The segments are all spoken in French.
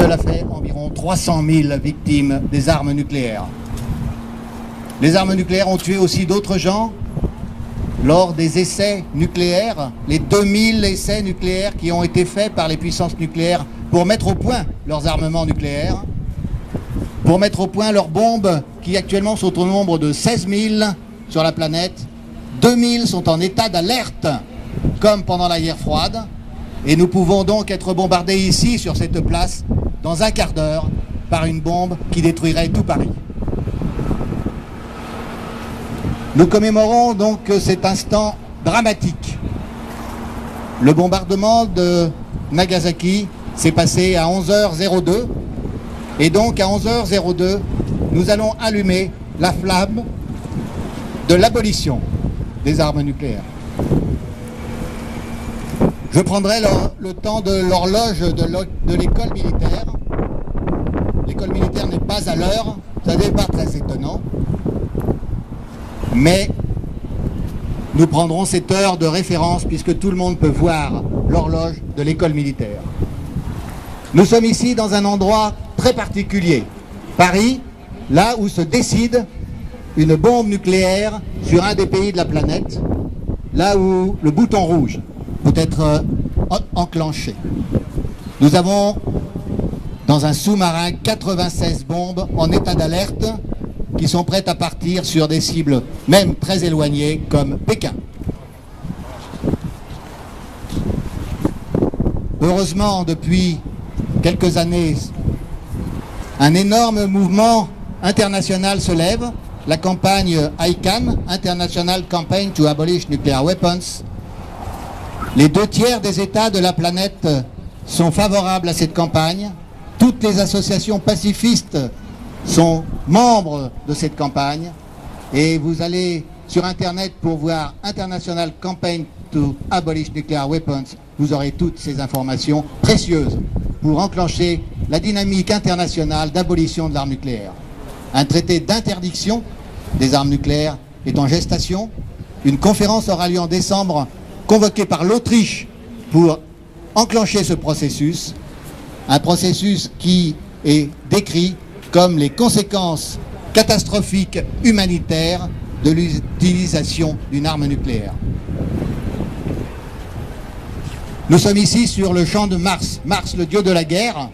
Cela fait environ 300 000 victimes des armes nucléaires. Les armes nucléaires ont tué aussi d'autres gens lors des essais nucléaires, les 2000 essais nucléaires qui ont été faits par les puissances nucléaires pour mettre au point leurs armements nucléaires, pour mettre au point leurs bombes qui actuellement sont au nombre de 16 000 sur la planète. 2000 sont en état d'alerte, comme pendant la guerre froide, et nous pouvons donc être bombardés ici, sur cette place, dans un quart d'heure, par une bombe qui détruirait tout Paris. Nous commémorons donc cet instant dramatique. Le bombardement de Nagasaki s'est passé à 11h02, et donc à 11h02, nous allons allumer la flamme de l'abolition des armes nucléaires. Je prendrai le temps de l'horloge de l'école militaire. L'école militaire n'est pas à l'heure, ça n'est pas très étonnant. Mais nous prendrons cette heure de référence puisque tout le monde peut voir l'horloge de l'école militaire. Nous sommes ici dans un endroit très particulier. Paris, là où se décide une bombe nucléaire sur un des pays de la planète, là où le bouton rouge peut être enclenché. Nous avons dans un sous-marin 96 bombes en état d'alerte qui sont prêtes à partir sur des cibles même très éloignées comme Pékin. Heureusement, depuis quelques années, un énorme mouvement international se lève, la campagne ICAN, International Campaign to Abolish Nuclear Weapons. Les 2/3 des États de la planète sont favorables à cette campagne. Toutes les associations pacifistes sont membres de cette campagne. Et vous allez sur Internet pour voir International Campaign to Abolish Nuclear Weapons. Vous aurez toutes ces informations précieuses pour enclencher la dynamique internationale d'abolition de l'arme nucléaire. Un traité d'interdiction des armes nucléaires est en gestation. Une conférence aura lieu en décembre, convoquée par l'Autriche pour enclencher ce processus. Un processus qui est décrit comme les conséquences catastrophiques humanitaires de l'utilisation d'une arme nucléaire. Nous sommes ici sur le champ de Mars, Mars le dieu de la guerre,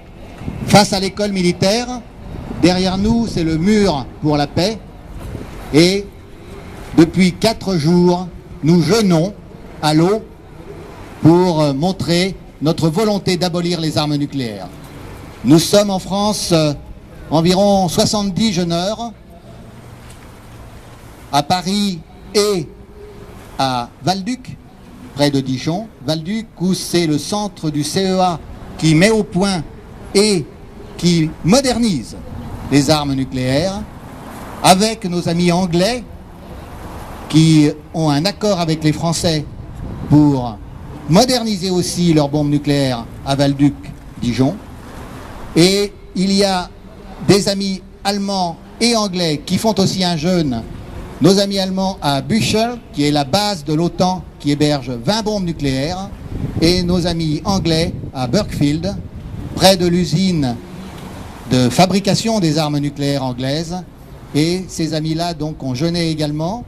face à l'école militaire. Derrière nous, c'est le mur pour la paix. Et depuis 4 jours, nous jeûnons à l'eau pour montrer notre volonté d'abolir les armes nucléaires. Nous sommes en France environ 70 jeûneurs, à Paris et à Val-Duc, près de Dijon. Val-Duc, où c'est le centre du CEA qui met au point et qui modernise les armes nucléaires, avec nos amis anglais qui ont un accord avec les Français pour moderniser aussi leurs bombes nucléaires à Val-Duc, Dijon. Et il y a des amis allemands et anglais qui font aussi un jeûne. Nos amis allemands à Büchel, qui est la base de l'OTAN qui héberge 20 bombes nucléaires, et nos amis anglais à Burkfield, près de l'usine de fabrication des armes nucléaires anglaises. Et ces amis-là donc ont jeûné également.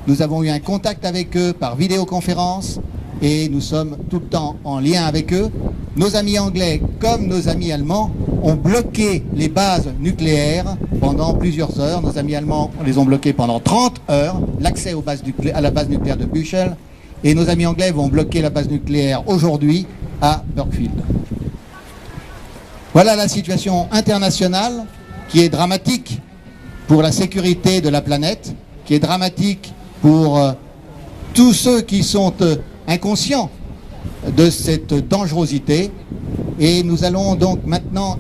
Nous avons eu un contact avec eux par vidéoconférence et nous sommes tout le temps en lien avec eux. Nos amis anglais comme nos amis allemands ont bloqué les bases nucléaires pendant plusieurs heures. Nos amis allemands les ont bloqués pendant 30 heures, l'accès à la base nucléaire de Büchel. Et nos amis anglais vont bloquer la base nucléaire aujourd'hui à Burkfield. Voilà la situation internationale qui est dramatique pour la sécurité de la planète, qui est dramatique pour tous ceux qui sont inconscients de cette dangerosité. Et nous allons donc maintenant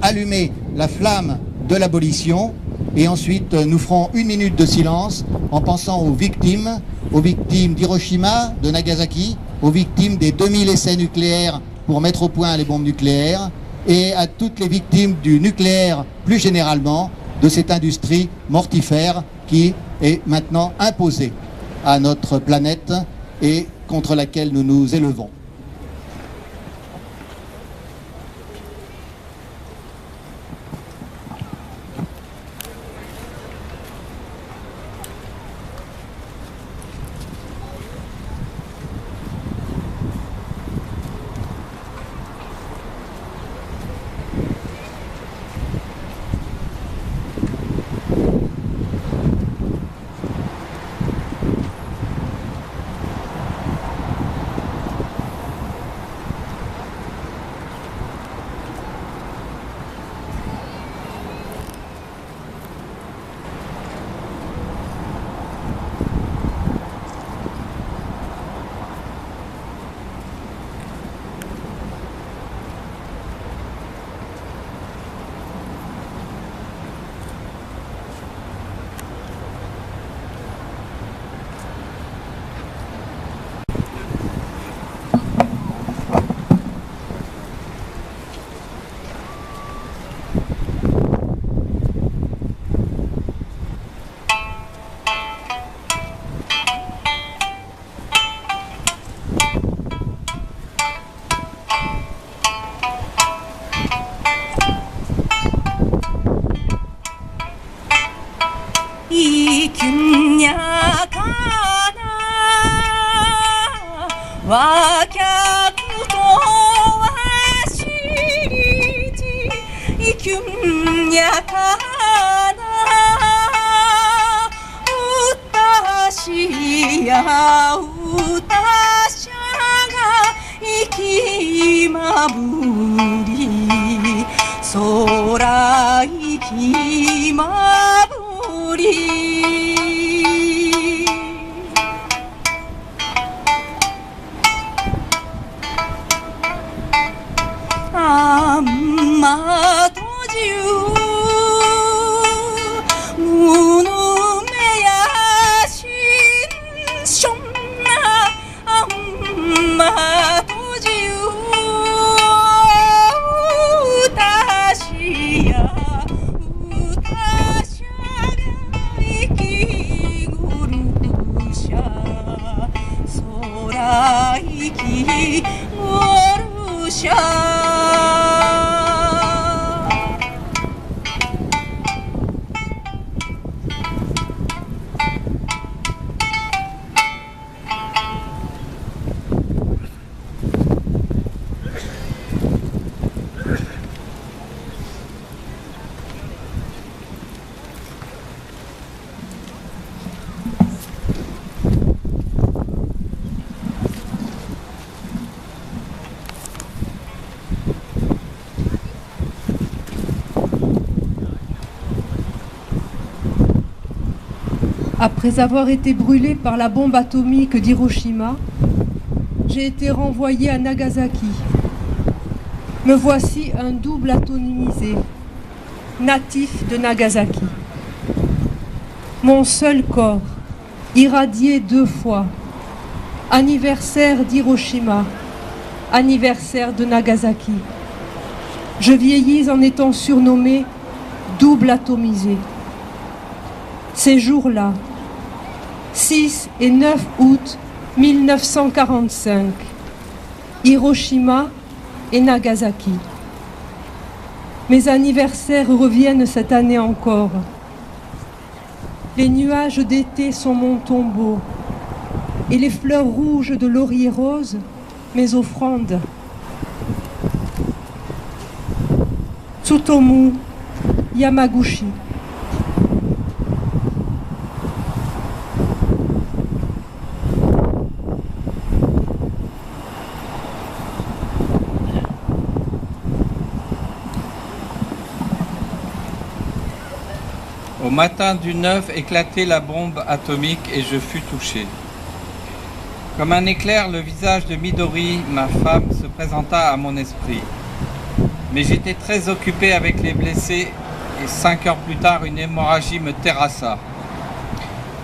allumer la flamme de l'abolition et ensuite nous ferons 1 minute de silence en pensant aux victimes d'Hiroshima, de Nagasaki, aux victimes des 2000 essais nucléaires pour mettre au point les bombes nucléaires et à toutes les victimes du nucléaire plus généralement, de cette industrie mortifère qui est maintenant imposée à notre planète et contre laquelle nous nous élevons. 和客とはしりじいきゅんやかな歌しや歌しゃが生きまぶり空生きまぶりあんまとじゅうむぬめやしんしょんなあんまとじゅうたしやうたしゃがいきぐるしゃ空いきぐるしゃAprès avoir été brûlé par la bombe atomique d'Hiroshima, j'ai été renvoyé à Nagasaki. Me voici un double atomisé, natif de Nagasaki. Mon seul corps, irradié 2 fois. Anniversaire d'Hiroshima, anniversaire de Nagasaki. Je vieillis en étant surnommé double atomisé. Ces jours-là, 6 et 9 août 1945, Hiroshima et Nagasaki. Mes anniversaires reviennent cette année encore. Les nuages d'été sont mon tombeau et les fleurs rouges de laurier rose, mes offrandes. Tsutomu Yamaguchi. Au matin du 9 éclatait la bombe atomique et je fus touché. Comme un éclair, le visage de Midori, ma femme, se présenta à mon esprit. Mais j'étais très occupé avec les blessés et 5 heures plus tard, une hémorragie me terrassa.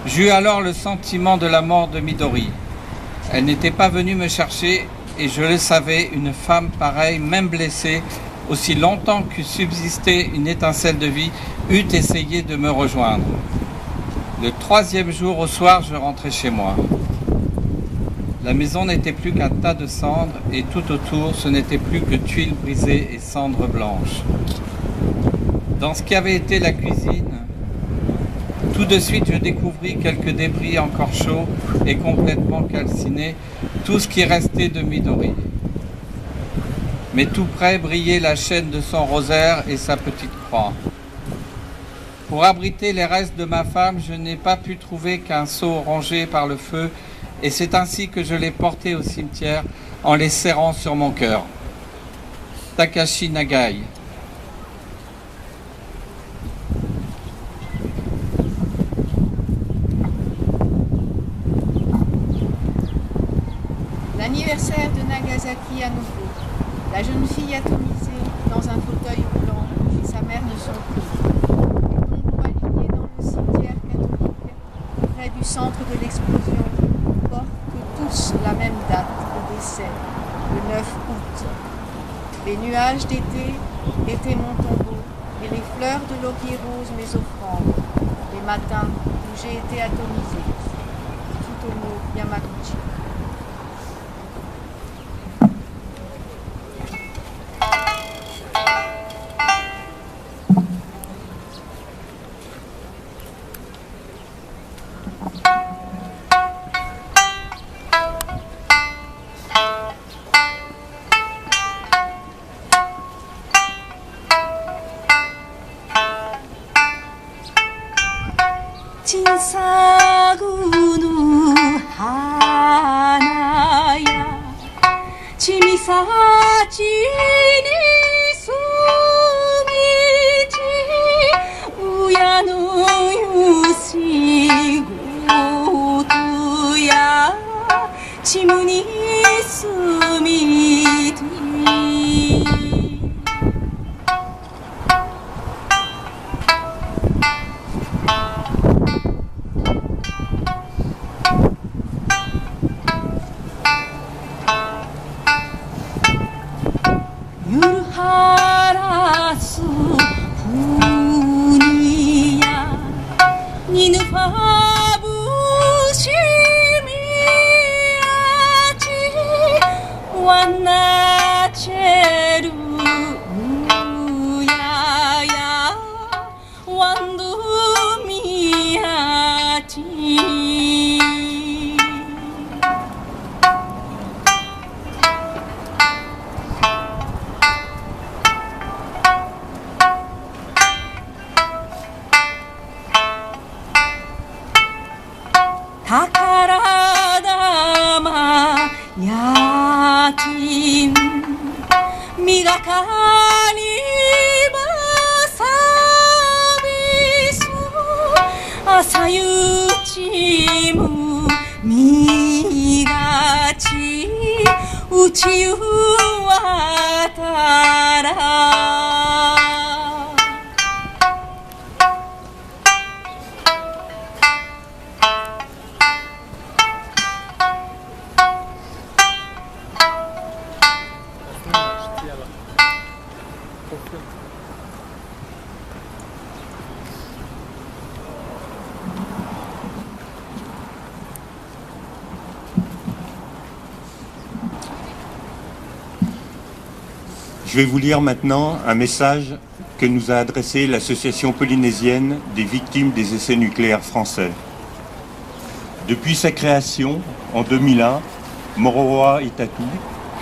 J'eus alors le sentiment de la mort de Midori. Elle n'était pas venue me chercher et je le savais, une femme pareille, même blessée, aussi longtemps qu'eût subsisté une étincelle de vie, eût essayé de me rejoindre. Le 3e jour au soir, je rentrais chez moi. La maison n'était plus qu'un tas de cendres et tout autour, ce n'était plus que tuiles brisées et cendres blanches. Dans ce qui avait été la cuisine, tout de suite je découvris quelques débris encore chauds et complètement calcinés, tout ce qui restait de Midori. Mais tout près brillait la chaîne de son rosaire et sa petite croix. Pour abriter les restes de ma femme, je n'ai pas pu trouver qu'un seau rongé par le feu, et c'est ainsi que je l'ai porté au cimetière en les serrant sur mon cœur. Takashi Nagai. L'anniversaire de Nagasaki à nouveau. La jeune fille atomisée dans un fauteuil roulant et sa mère ne sont plus. Les tombeaux alignés dans le cimetière catholique, près du centre de l'explosion, portent tous la même date de décès, le 9 août. Les nuages d'été étaient mon tombeau et les fleurs de laurier rose mes offrandes, les matins où j'ai été atomisé. Tsutomu Yamaguchi. 진사구누 하나야 지미사지니 수미지 우야누 유시고두야 지문이 수미디 유르하라수 분이야 니누 바부심이야지 완나체루 우야야 완두미야지 다카라다마 야틴 미가카니 바사비수 아사유치무 미가치 우치유와타라 Je vais vous lire maintenant un message que nous a adressé l'Association polynésienne des victimes des essais nucléaires français. Depuis sa création, en 2001, Morowa Itatou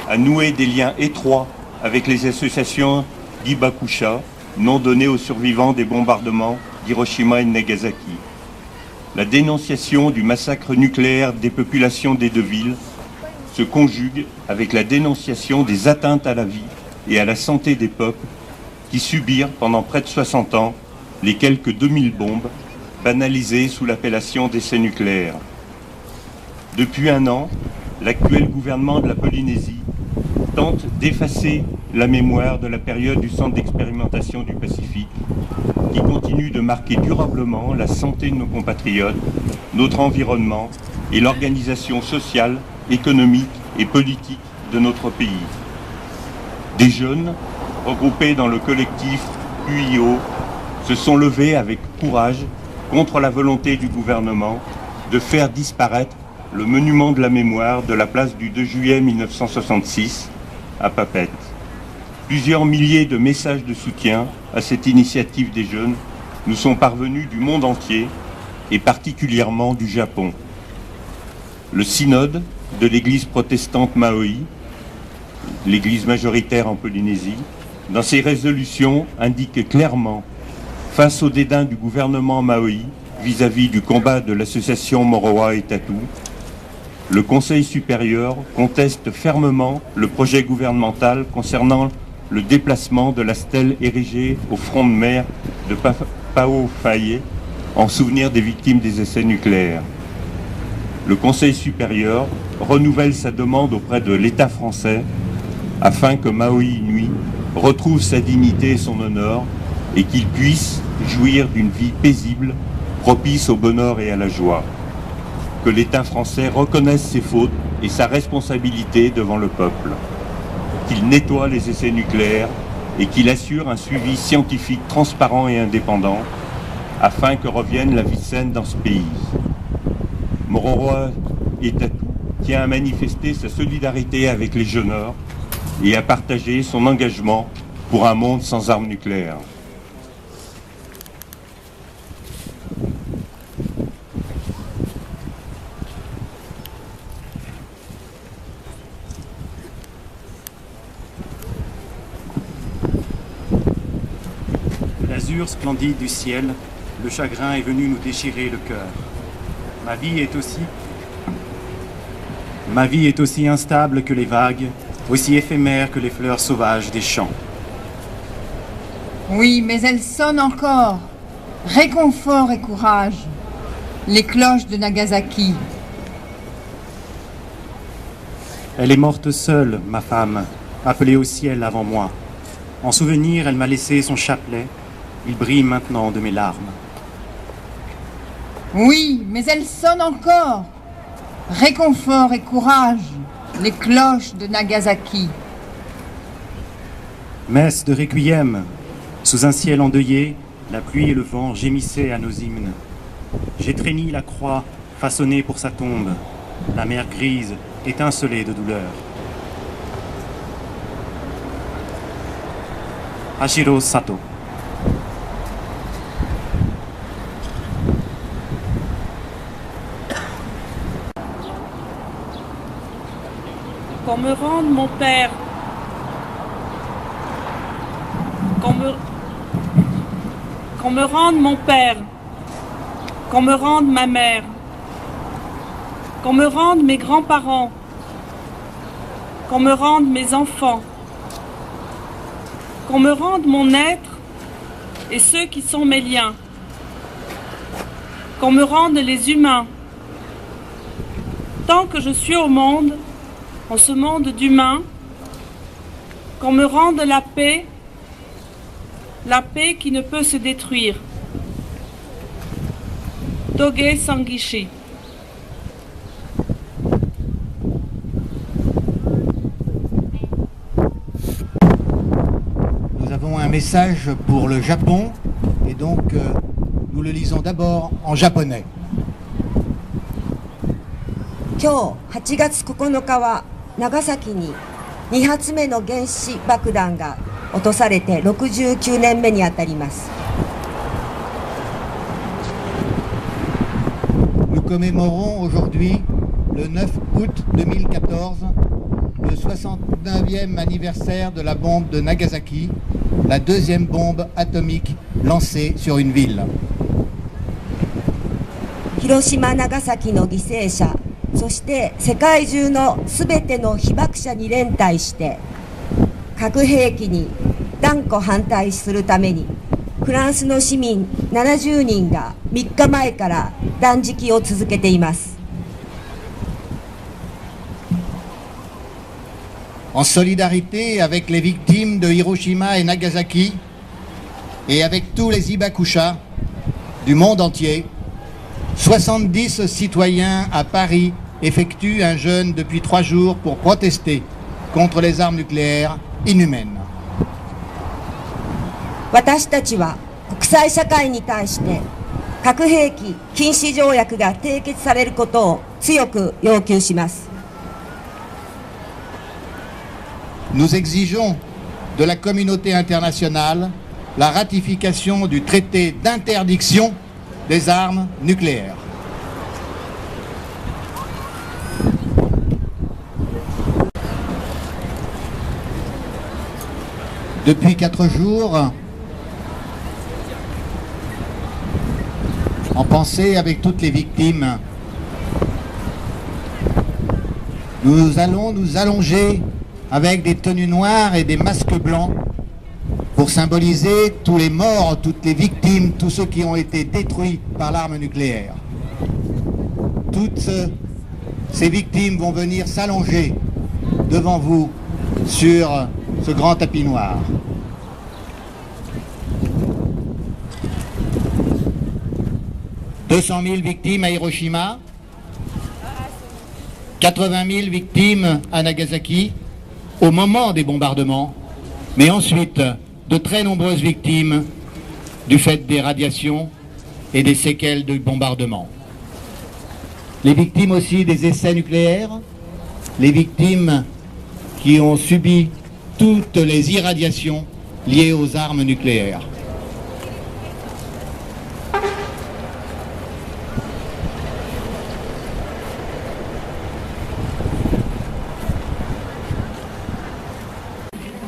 a noué des liens étroits avec les associations d'Ibakusha, nom donné aux survivants des bombardements d'Hiroshima et de Nagasaki. La dénonciation du massacre nucléaire des populations des deux villes se conjugue avec la dénonciation des atteintes à la vie et à la santé des peuples qui subirent pendant près de 60 ans les quelques 2000 bombes banalisées sous l'appellation d'essais nucléaires. Depuis un an, l'actuel gouvernement de la Polynésie tente d'effacer la mémoire de la période du centre d'expérimentation du Pacifique qui continue de marquer durablement la santé de nos compatriotes, notre environnement et l'organisation sociale, économique et politique de notre pays. Des jeunes, regroupés dans le collectif UIO, se sont levés avec courage contre la volonté du gouvernement de faire disparaître le monument de la mémoire de la place du 2 juillet 1966 à Papeete. Plusieurs milliers de messages de soutien à cette initiative des jeunes nous sont parvenus du monde entier et particulièrement du Japon. Le synode de l'église protestante Maoi, l'église majoritaire en Polynésie, dans ses résolutions indique clairement, face au dédain du gouvernement Maoi vis-à-vis du combat de l'association Morowa Itatou, le Conseil supérieur conteste fermement le projet gouvernemental concernant le déplacement de la stèle érigée au front de mer de Pao'Faye en souvenir des victimes des essais nucléaires. Le Conseil supérieur renouvelle sa demande auprès de l'État français afin que Maui Nui retrouve sa dignité et son honneur et qu'il puisse jouir d'une vie paisible, propice au bonheur et à la joie. Que l'État français reconnaisse ses fautes et sa responsabilité devant le peuple. Qu'il nettoie les essais nucléaires et qu'il assure un suivi scientifique transparent et indépendant afin que revienne la vie saine dans ce pays. Morowa Itatou tient à manifester sa solidarité avec les jeuneurs et à partager son engagement pour un monde sans armes nucléaires. L'azur splendide du ciel le chagrin est venu nous déchirer le cœur. Ma vie est aussi instable que les vagues, aussi éphémère que les fleurs sauvages des champs. Oui, mais elle sonne encore. Réconfort et courage. Les cloches de Nagasaki. Elle est morte seule, ma femme, appelée au ciel avant moi. En souvenir, elle m'a laissé son chapelet. Il brille maintenant de mes larmes. Oui, mais elle sonne encore. Réconfort et courage. Les cloches de Nagasaki. Messe de requiem. Sous un ciel endeuillé, la pluie et le vent gémissaient à nos hymnes. J'étreignis la croix façonnée pour sa tombe. La mer grise étincelée de douleur. Hashiro Sato. Qu'on me rende mon père, qu'on me rende mon père, qu'on me rende ma mère, qu'on me rende mes grands-parents, qu'on me rende mes enfants, qu'on me rende mon être et ceux qui sont mes liens, qu'on me rende les humains. Tant que je suis au monde, en ce monde d'humains, qu'on me rende la paix qui ne peut se détruire. Toge Sangishi. Nous avons un message pour le Japon et donc nous le lisons d'abord en japonais. 今日8月9日は長崎に2発目の原子爆弾が落とされて69年目にあたります。 Nous commémorons aujourd'hui, le 9 août 2014, le 69e anniversaire de la bombe de Nagasaki, la deuxième bombe atomique lancée sur une ville. 広島長崎の犠牲者、そして世界中のすべての被爆者に連帯して核兵器に断固反対するためにフランスの市民70人が3日前から断食を続けています。 En solidarité avec les victimes de Hiroshima et Nagasaki et avec tous les Hibakusha du monde entier, 70 citoyens à Paris effectuent un jeûne depuis 3 jours pour protester contre les armes nucléaires inhumaines. 私たちは国際社会に対して核兵器禁止条約が締結されることを強く要求します。 Nous exigeons de la communauté internationale la ratification du traité d'interdiction des armes nucléaires. Depuis 4 jours, en pensée avec toutes les victimes, nous allons nous allonger avec des tenues noires et des masques blancs pour symboliser tous les morts, toutes les victimes, tous ceux qui ont été détruits par l'arme nucléaire. Toutes ces victimes vont venir s'allonger devant vous sur ce grand tapis noir. « 200 000 victimes à Hiroshima, 80 000 victimes à Nagasaki, au moment des bombardements, mais ensuite de très nombreuses victimes du fait des radiations et des séquelles du bombardement. Les victimes aussi des essais nucléaires, les victimes qui ont subi toutes les irradiations liées aux armes nucléaires.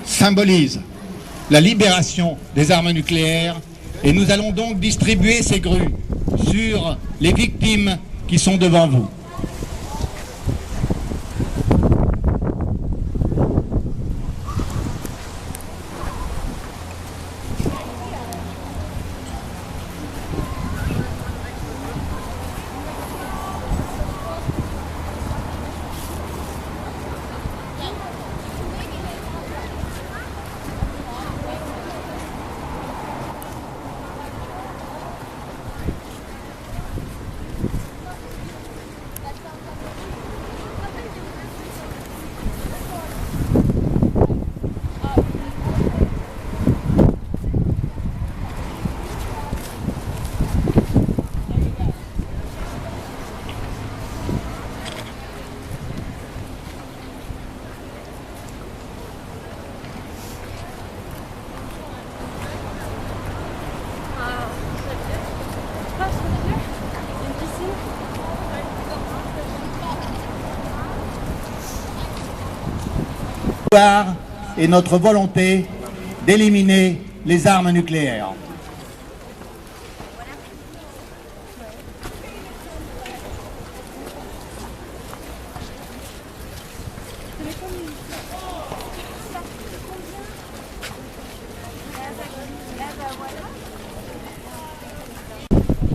Symbolise la libération des armes nucléaires Et nous allons donc distribuer ces grues sur les victimes qui sont devant vous. Et notre volonté d'éliminer les armes nucléaires.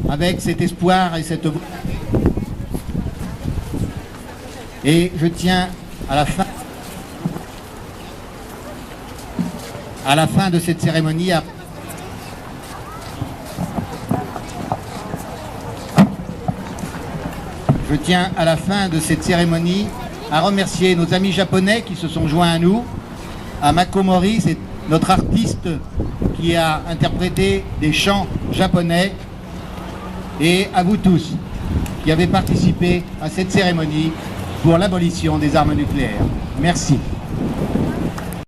Avec cet espoir et cette... Et je tiens à la fin de cette cérémonie Je tiens à la fin de cette cérémonie à remercier nos amis japonais qui se sont joints à nous, à Mako Mori, c'est notre artiste qui a interprété des chants japonais, et à vous tous qui avez participé à cette cérémonie pour l'abolition des armes nucléaires. Merci.